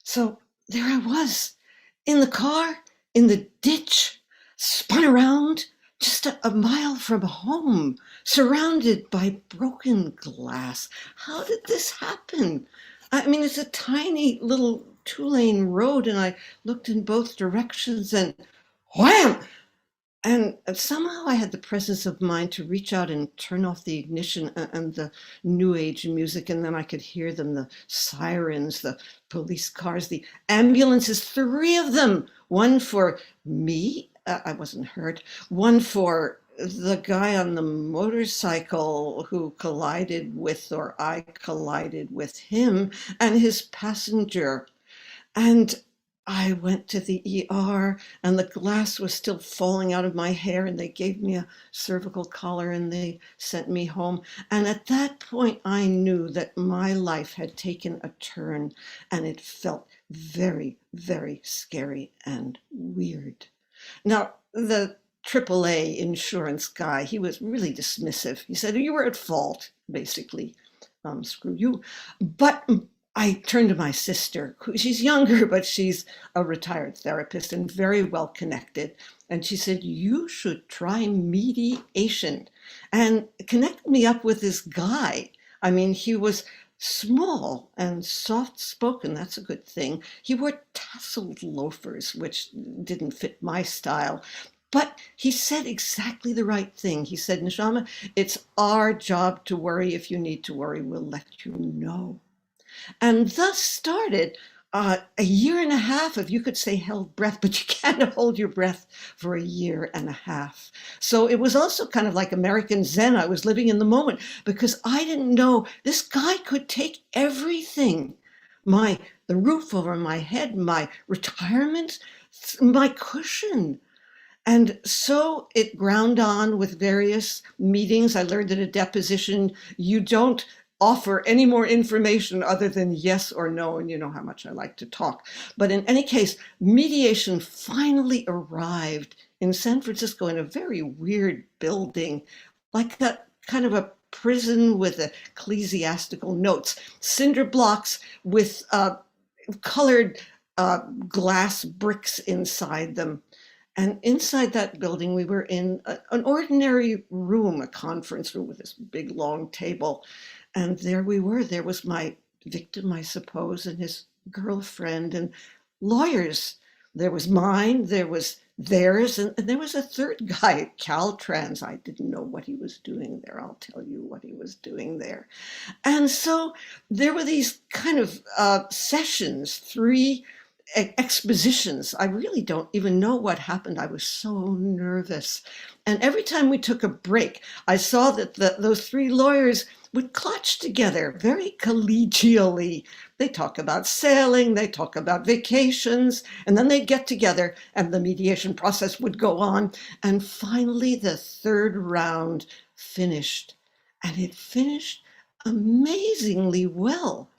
So there I was in the car, in the ditch, spun around just a mile from home, surrounded by broken glass. How did this happen? I mean, it's a tiny little two-lane road, and I looked in both directions and wham! And somehow I had the presence of mind to reach out and turn off the ignition and the new age music, and then I could hear them, the sirens, the police cars, the ambulances, three of them. One for me, I wasn't hurt. One for the guy on the motorcycle who collided with, or I collided with him, and his passenger. And I went to the ER and the glass was still falling out of my hair, and they gave me a cervical collar and they sent me home. And at that point, I knew that my life had taken a turn, and it felt very, very scary and weird. Now, the AAA insurance guy, he was really dismissive. He said, you were at fault, basically. Screw you. But I turned to my sister, who she's younger, but she's a retired therapist and very well connected. And she said, you should try mediation, and connected me up with this guy. I mean, he was small and soft spoken. That's a good thing. He wore tasseled loafers, which didn't fit my style. But he said exactly the right thing. He said, Nishama, it's our job to worry. If you need to worry, we'll let you know. And thus started a year and a half of, you could say, held breath, but you can't hold your breath for a year and a half. So it was also kind of like American Zen. I was living in the moment because I didn't know this guy could take everything. The roof over my head, my retirement, my cushion. And so it ground on with various meetings. I learned at a deposition, you don't offer any more information other than yes or no, and you know how much I like to talk. But in any case, mediation finally arrived in San Francisco in a very weird building, like that kind of a prison with ecclesiastical notes, cinder blocks with colored glass bricks inside them. And inside that building, we were in an ordinary room, a conference room with this big long table. And there we were. There was my victim, I suppose, and his girlfriend, and lawyers. There was mine, there was theirs, and there was a third guy, Caltrans. I didn't know what he was doing there. I'll tell you what he was doing there. And so there were these kind of sessions, three expositions. I really don't even know what happened. I was so nervous. And every time we took a break, I saw that those three lawyers would clutch together very collegially. They talk about sailing, they talk about vacations, and then they'd get together and the mediation process would go on. And finally, the third round finished. And it finished amazingly well,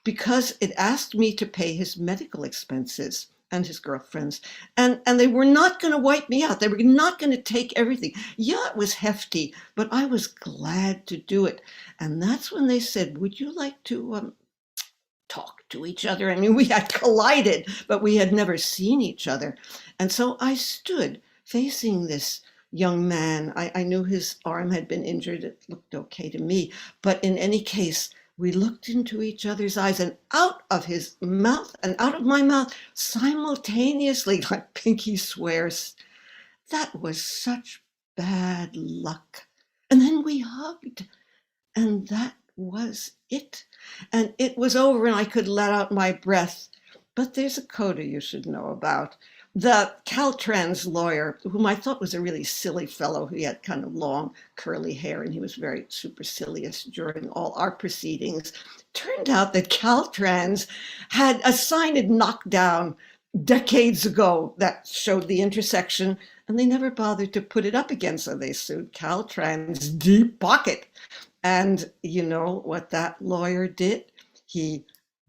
because it asked me to pay his medical expenses and his girlfriend's. And they were not going to wipe me out. They were not going to take everything. Yeah, it was hefty, but I was glad to do it. And that's when they said, would you like to talk to each other? I mean, we had collided, but we had never seen each other. And so I stood facing this young man. I knew his arm had been injured. It looked okay to me. But in any case, we looked into each other's eyes, and out of his mouth and out of my mouth simultaneously, like Pinky swears. That was such bad luck. And then we hugged, and that was it. And it was over, and I could let out my breath. But there's a coda you should know about. The Caltrans lawyer, whom I thought was a really silly fellow, he had kind of long curly hair and he was very supercilious during all our proceedings. Turned out that Caltrans had a sign had knocked down decades ago that showed the intersection, and they never bothered to put it up again, so they sued Caltrans deep pocket. And you know what that lawyer did? He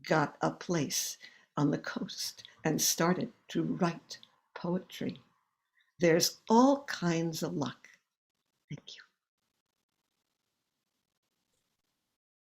got a place on the coast and started to write poetry. There's all kinds of luck. Thank you.